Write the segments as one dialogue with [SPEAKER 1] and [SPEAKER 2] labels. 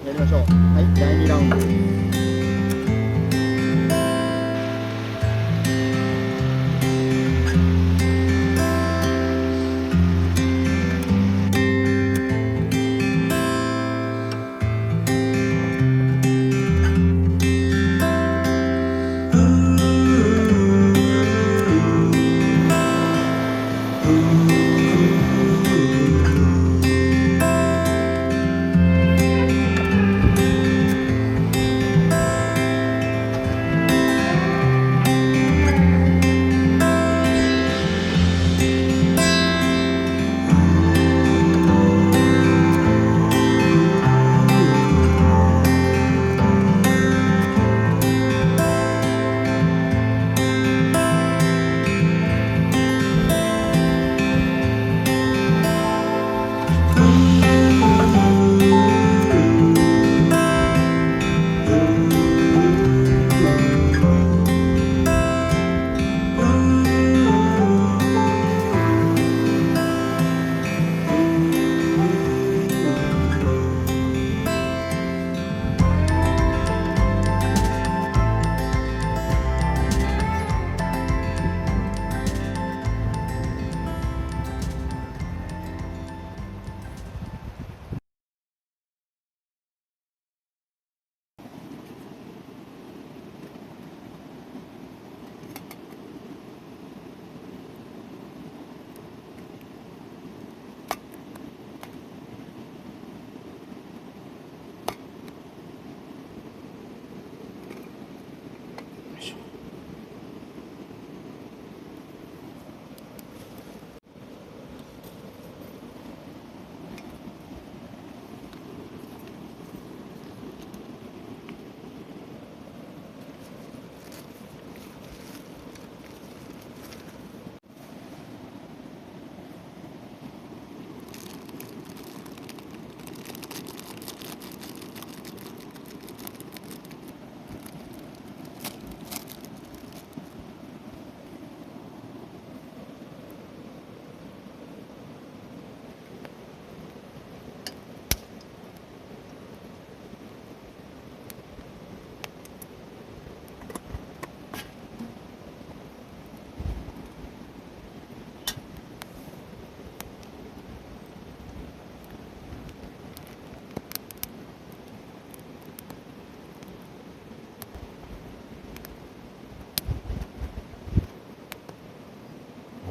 [SPEAKER 1] やりましょう。はい、第2ラウンド。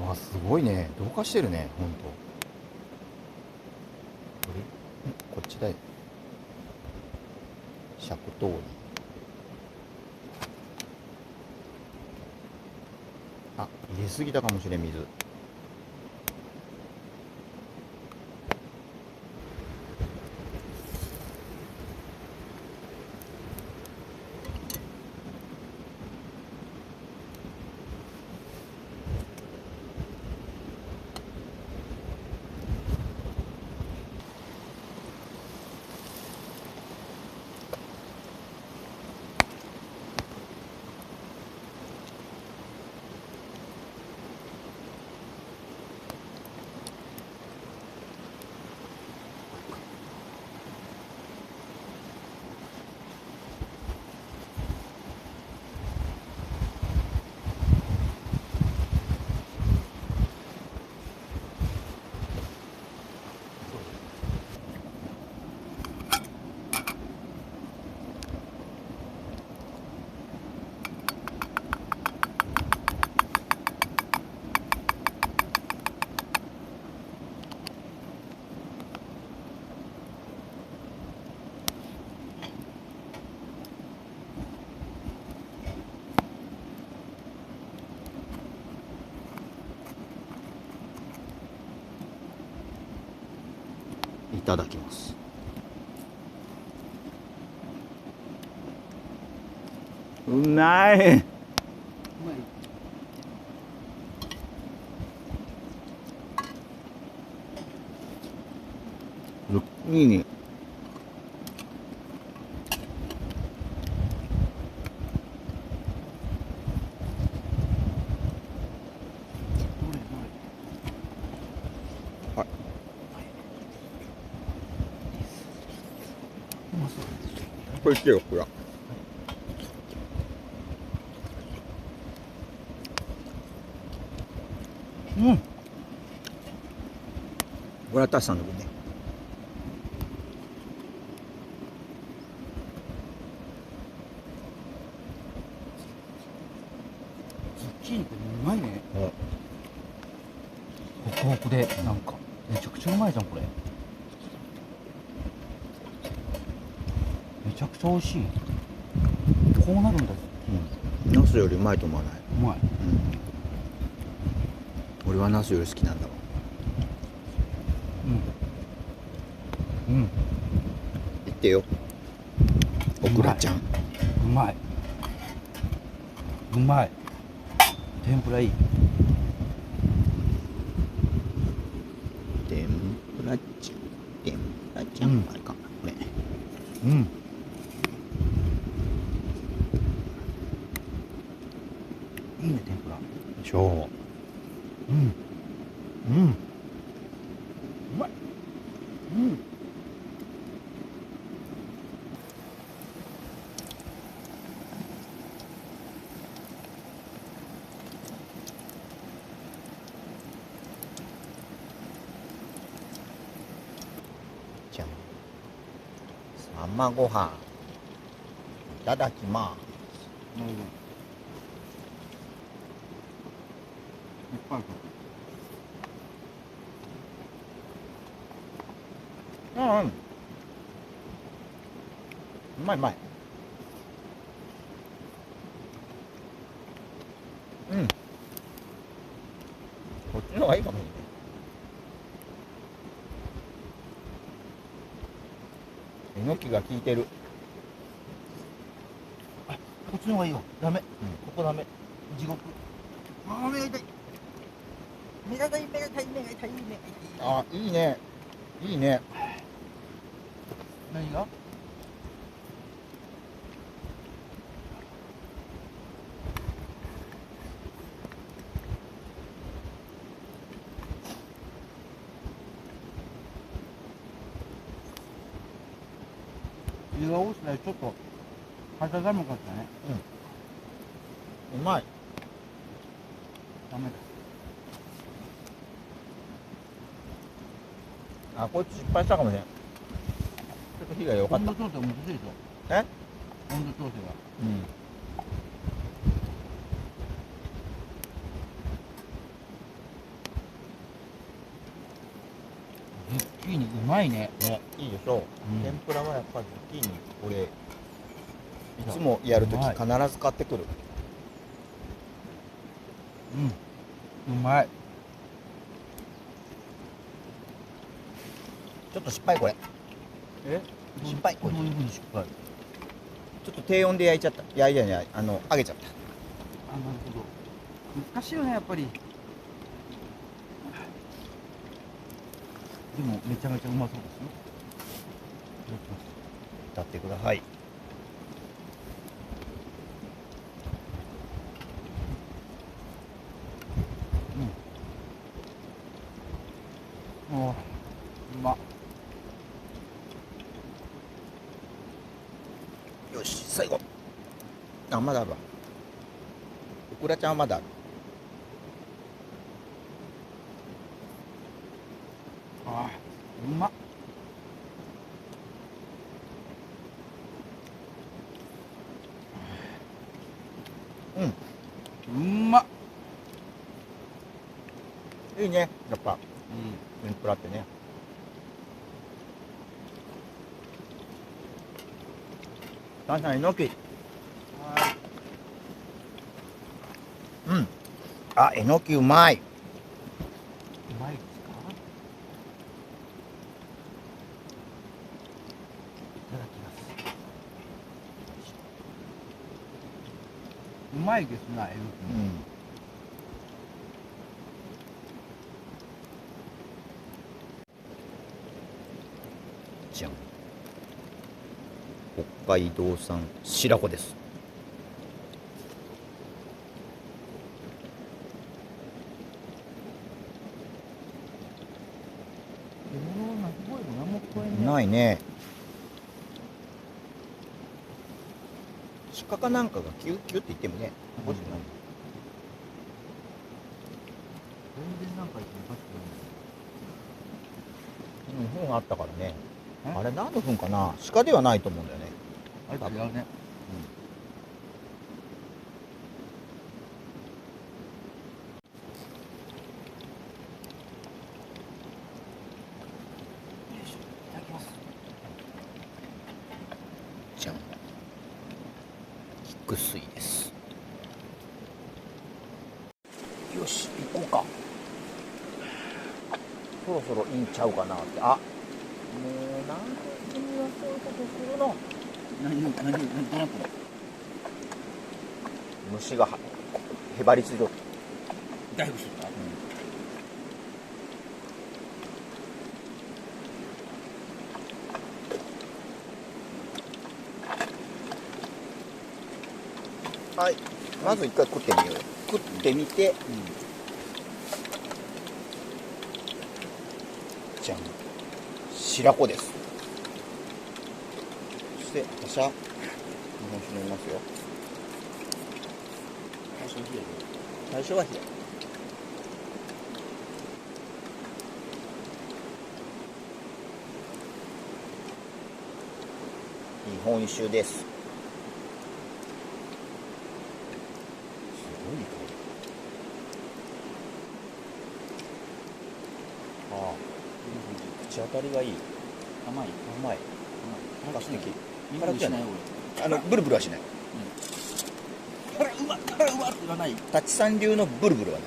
[SPEAKER 2] わあ、すごいね。同化してるね、ほんと。これ、こっちだよ。尺通り。あ、入れすぎたかもしれん、水。いただきます。うまい。ズッキーニ。はい。
[SPEAKER 3] そう
[SPEAKER 2] これいってよ、ほら。
[SPEAKER 3] うん。
[SPEAKER 2] これはタシさんの分ね。
[SPEAKER 3] ズッキーニってうまいね。
[SPEAKER 2] うん。
[SPEAKER 3] ホクホクで、なんかめちゃくちゃうまいじゃんこれ。めちゃくちゃ美味しい。こうなるんだ。
[SPEAKER 2] うん。ナスよりうまいと思わない。
[SPEAKER 3] うまい。
[SPEAKER 2] 俺はナスより好きなんだわ。
[SPEAKER 3] うん。うん。
[SPEAKER 2] 言ってよ。オクラちゃん。
[SPEAKER 3] うまい。うまい。天ぷらいい。
[SPEAKER 2] 天ぷらちゃん。天ぷらちゃん。
[SPEAKER 3] うん
[SPEAKER 2] あれか。これ。
[SPEAKER 3] うん。いいね天ぷら。
[SPEAKER 2] しょ
[SPEAKER 3] うん。うん。うまい。うん。
[SPEAKER 2] じゃん。生ご飯。いただきます。
[SPEAKER 3] なるほど。いっぱいある。
[SPEAKER 2] うんうん。うまいうまい。うん。こっちの方がいいかもしれない。えのきが効いてる。
[SPEAKER 3] こっちの方がいいよ。ダメ。ここダメ。地獄。ああ、目が痛い。目が痛い、目が痛い、目が痛い、目が痛い。
[SPEAKER 2] あ、いいね。いいね。
[SPEAKER 3] 何が？湯が多すぎてちょっと肌寒かったね。
[SPEAKER 2] うまい。
[SPEAKER 3] ダメだ。
[SPEAKER 2] あ、こいつ失敗したかもしれん。ちょっと火が良かった。
[SPEAKER 3] 温度調整難しいでしょ。
[SPEAKER 2] え？
[SPEAKER 3] 温度調整が。
[SPEAKER 2] うん。
[SPEAKER 3] ズッキーニうまいね。
[SPEAKER 2] ね、いいでしょう。
[SPEAKER 3] うん
[SPEAKER 2] 天ぷらはやっぱズッキーニ、俺、いつもやるとき必ず買ってくる。
[SPEAKER 3] うん。うまい。
[SPEAKER 2] ちょっと失敗これ。
[SPEAKER 3] え？
[SPEAKER 2] 失敗
[SPEAKER 3] どういうふうに失敗？
[SPEAKER 2] ちょっと低温で焼いちゃった。焼いたんじゃない、揚げちゃった。
[SPEAKER 3] あ、なるほど。難しいよねやっぱり。でもめちゃめちゃうまそうですよ。いただきます。
[SPEAKER 2] 歌ってください。
[SPEAKER 3] もううまっ。
[SPEAKER 2] よし、最後。あ、まだあるわ。オクラちゃんはまだある。
[SPEAKER 3] あーうまっ。うまっ。
[SPEAKER 2] いいね、やっぱ天ぷらってね。確かにえのき。うん。あ、えのきうまい。
[SPEAKER 3] うまいですか？いただきます。うまいですな、えのきも。
[SPEAKER 2] うん。じゃん。北海道産白子です。
[SPEAKER 3] 獣の鳴き声も何も聞こえんね。
[SPEAKER 2] ないね。鹿かなんかがキュッキュッって言ってもね、欲しくない。
[SPEAKER 3] 全然なんか言っておかしくない。
[SPEAKER 2] 糞あったからね。
[SPEAKER 3] え
[SPEAKER 2] あれ何の糞かな。鹿ではないと思うんだよね。
[SPEAKER 3] あれ違うね。よいしょ、いただきます。
[SPEAKER 2] じゃん。菊水です。よし、行こうか。そろそろいいんちゃうかなって。あ、もうなんで君はそういうことするの。
[SPEAKER 3] 何どうなったの？
[SPEAKER 2] 虫がへばりついとる。
[SPEAKER 3] 大丈夫しとった？
[SPEAKER 2] はい、まず一回食ってみようよ。食ってみて、じゃん、白子です。そして私は日本酒飲みますよ。最初は冷や。日本酒です。すごい香り。ああ、口当たりがいい。
[SPEAKER 3] 甘い。
[SPEAKER 2] 甘い。なんか素敵。
[SPEAKER 3] 辛くしない
[SPEAKER 2] ブルブルはしない。
[SPEAKER 3] これうまっって言わない。
[SPEAKER 2] タチさん流のブルブルはな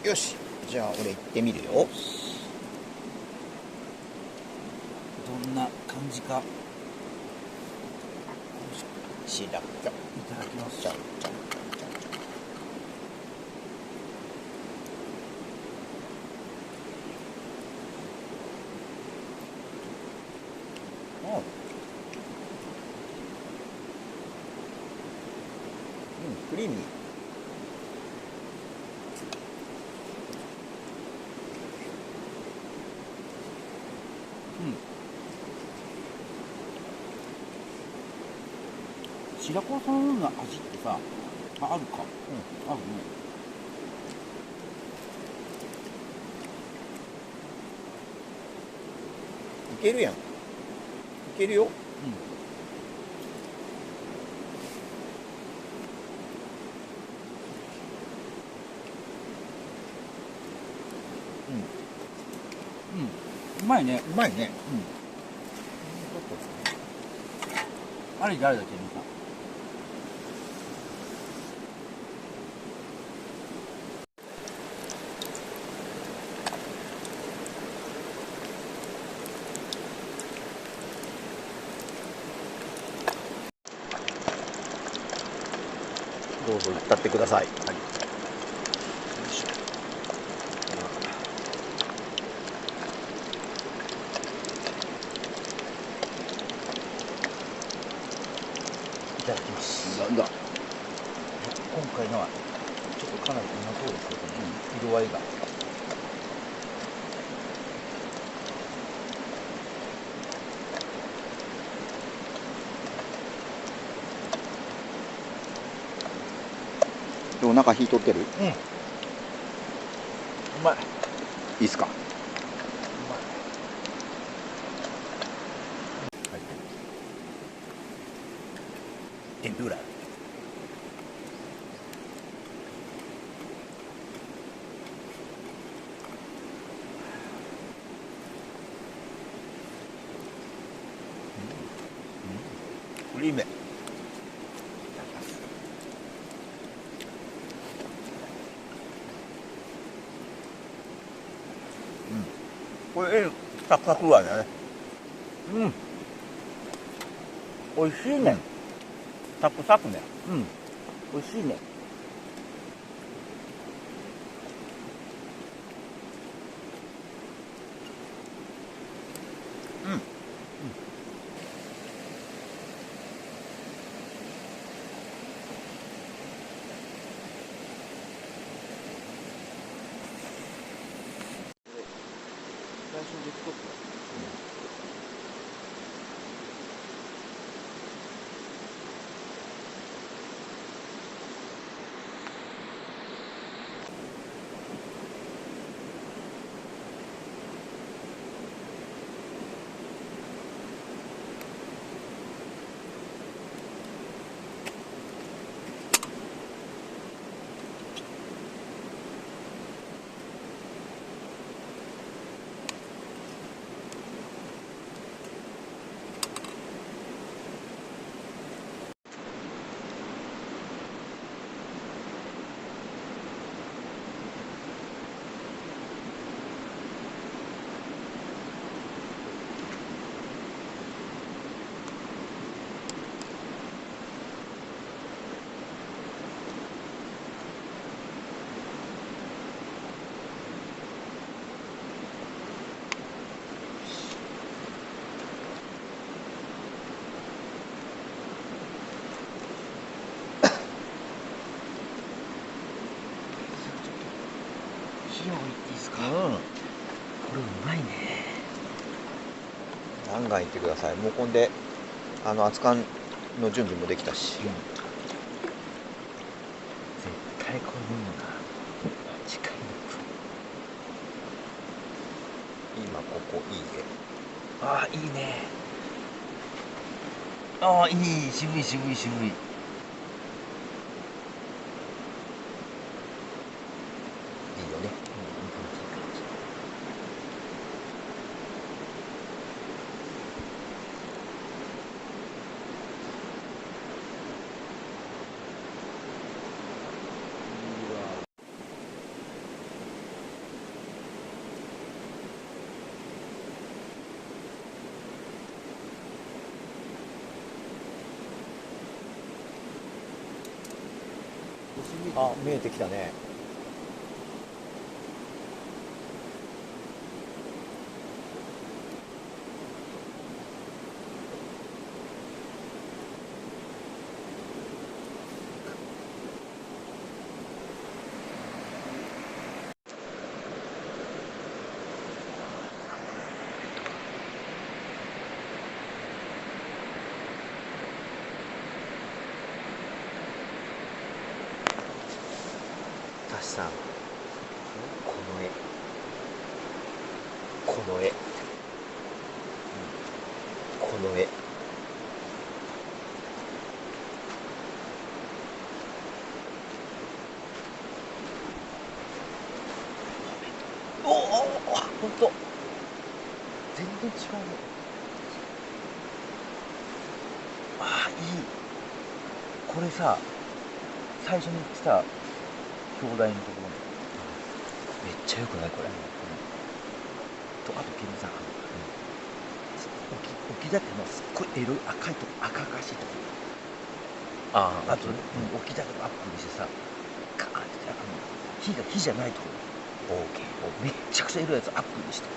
[SPEAKER 2] い。よし、じゃあ俺行ってみるよ。
[SPEAKER 3] どんな感じか。
[SPEAKER 2] 白子。
[SPEAKER 3] いただきます。
[SPEAKER 2] じゃん。クリーミー。
[SPEAKER 3] 白子そのような味ってさ、あるか。あるね。
[SPEAKER 2] いけるやん。いけるよ。
[SPEAKER 3] うまいね。
[SPEAKER 2] うまいね。
[SPEAKER 3] あれ誰だっけ、みさん。
[SPEAKER 2] どうぞ歌ってください。はい。いただきます。
[SPEAKER 3] なんだ。
[SPEAKER 2] 今回のはちょっとかなりうまそうですけどね、色合いが。お腹引いとってる？
[SPEAKER 3] うまい。
[SPEAKER 2] いいっすか？天ぷら。クリーム。これサクサクはね。
[SPEAKER 3] 美味しいね。
[SPEAKER 2] サクサクね。
[SPEAKER 3] 美味しいね。最初で一つ。いの方行っていいですか。
[SPEAKER 2] うん
[SPEAKER 3] これうまいね。
[SPEAKER 2] ガンガンいってください。もうこんで熱燗の準備もできたし、
[SPEAKER 3] 絶対これ飲むな。近いの。
[SPEAKER 2] 今ここいいえ。
[SPEAKER 3] ああ、いいね。ああ、いい、渋い渋い渋い。
[SPEAKER 2] いいよね。あ、見えてきたね。タシさん、この絵、この絵、この絵。
[SPEAKER 3] おお、ほんと。全然違うね。ああ、いい。これさ、最初に来た兄弟のところに。めっちゃよくないこれ。と、あとケンさん、沖だけのすっごいエロい赤いとこ、赤々しいとこ。
[SPEAKER 2] あ
[SPEAKER 3] あと、沖だけのアップにしてさ、ガーンって火じゃないところ。オーケー。めっちゃくちゃエロいやつアップにして。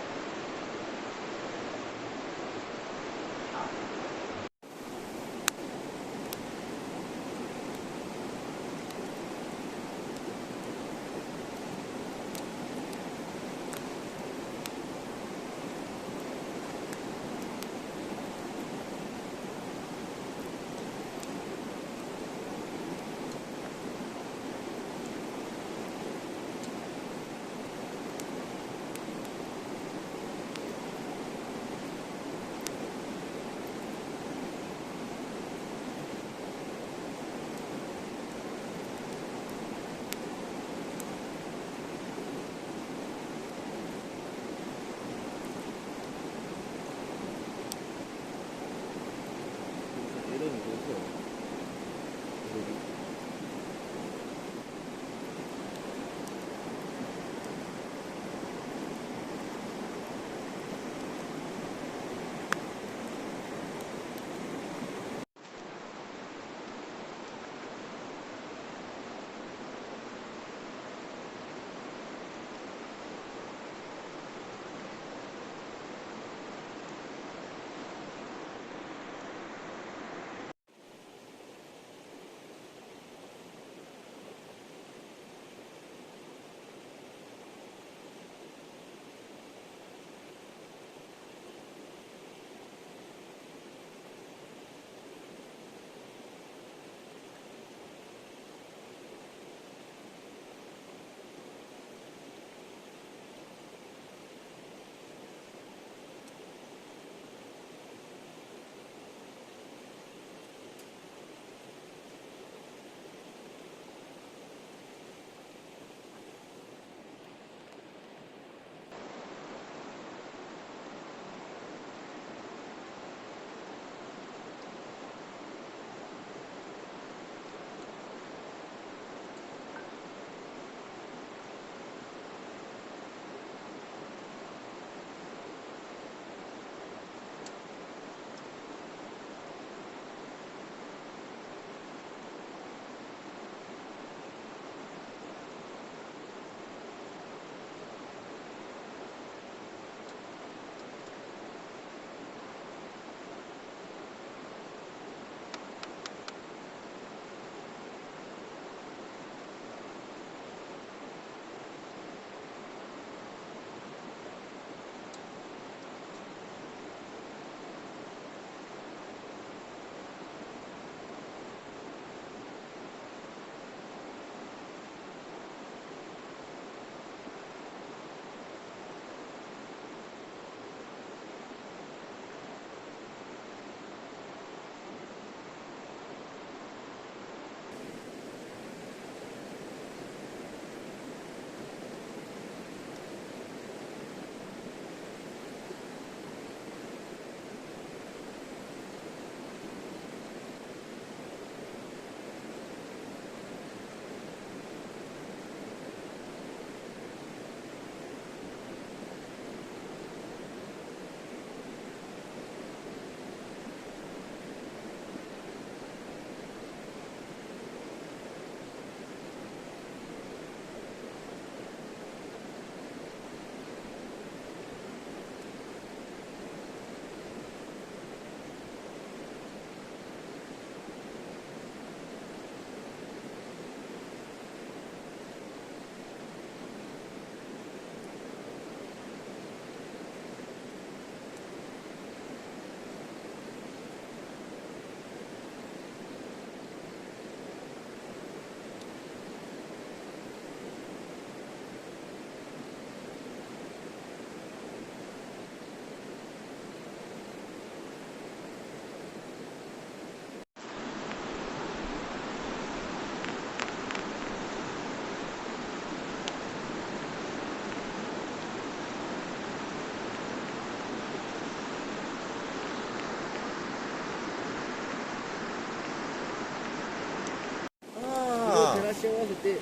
[SPEAKER 1] し合わせて、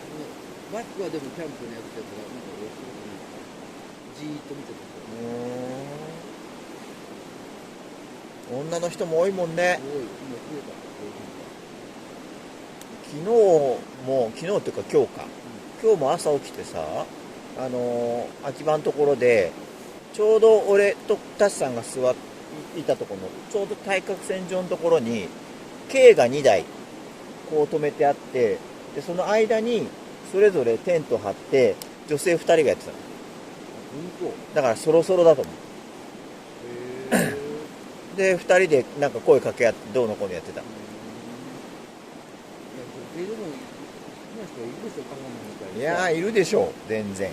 [SPEAKER 1] バックはでもキャンプのやつやつが、なんか面白くない。じーっと見てた。
[SPEAKER 2] 女の人も多いもんね。
[SPEAKER 1] 多い、今増えた。
[SPEAKER 2] 昨日っていうか今日か、今日も朝起きてさ、秋葉のところでちょうど俺とタシさんが座っていたところのちょうど対角線上のところに軽が2台こう止めてあって、でその間にそれぞれテント張って女性2人がやってたの。だからそろそろだと思う。で2人でなんか声かけ合ってどうのこうのやってた。いやーいるでしょう、全然。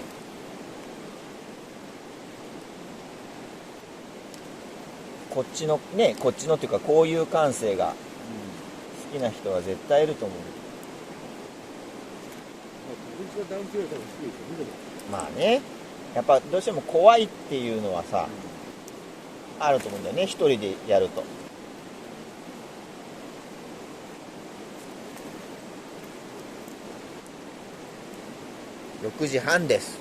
[SPEAKER 2] こっちのっていうかこういう感性が好きな人は絶対いると思う。まあね、やっぱどうしても怖いっていうのはさ、あると思うんだよね、一人でやると。6時半です。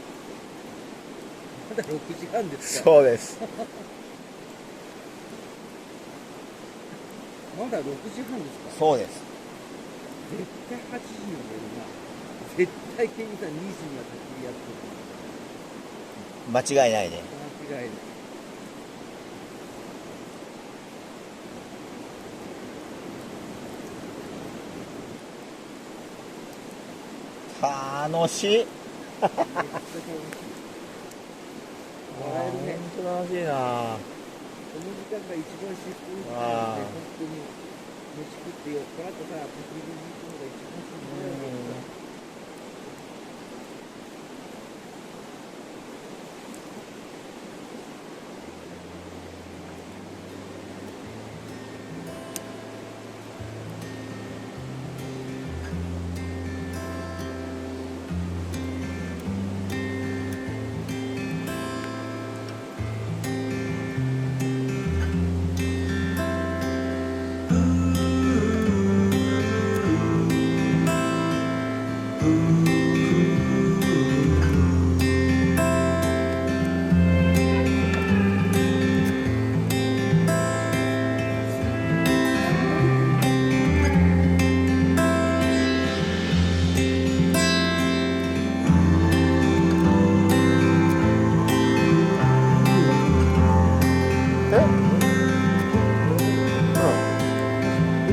[SPEAKER 1] まだ6時半ですか。
[SPEAKER 2] そうです。
[SPEAKER 1] まだ6時半ですか。
[SPEAKER 2] そうです。
[SPEAKER 1] 絶対8時には寝るな。絶対ケニーさん2時には焚き火やってる。
[SPEAKER 2] 間違いないね。
[SPEAKER 1] 間違いない。
[SPEAKER 2] 楽しい。
[SPEAKER 1] 笑えるね。
[SPEAKER 2] 本当楽しいな。
[SPEAKER 1] この時間が一番至福ですね。本当に飯食って酔っ払ってさ、焚き火に行くのが一番至福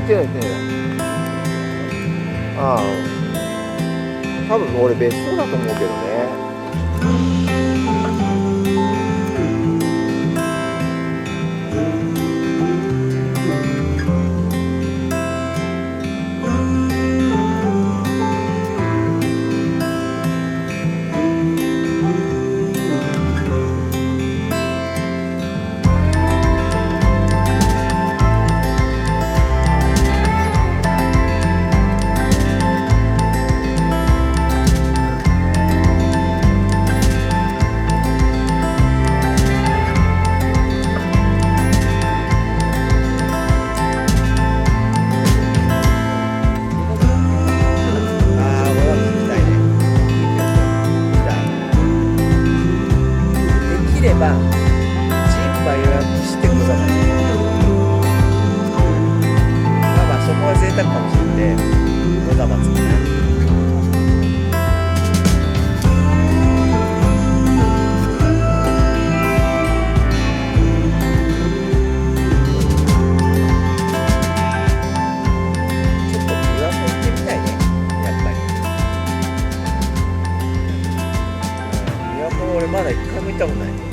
[SPEAKER 1] だよね。
[SPEAKER 2] ああ、多分俺別荘だと思うけどね。俺まだ一回も行ったことない。